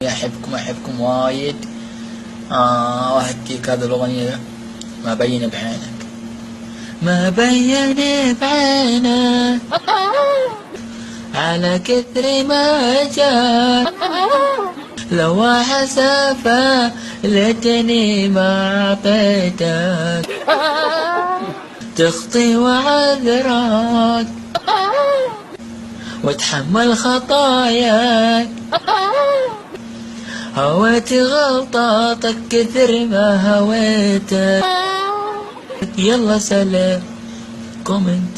أحبكم وايد. وأهديك هذه الأغنية ما بين بعينك، ما بين بعينك على كثر ما جاك، لو حسافة ليتني ما عطيتك، تخطي وعذرك وتحمل خطاياك، هويت غلطاتك كثر ما هويتك. يلا سلام كومنت.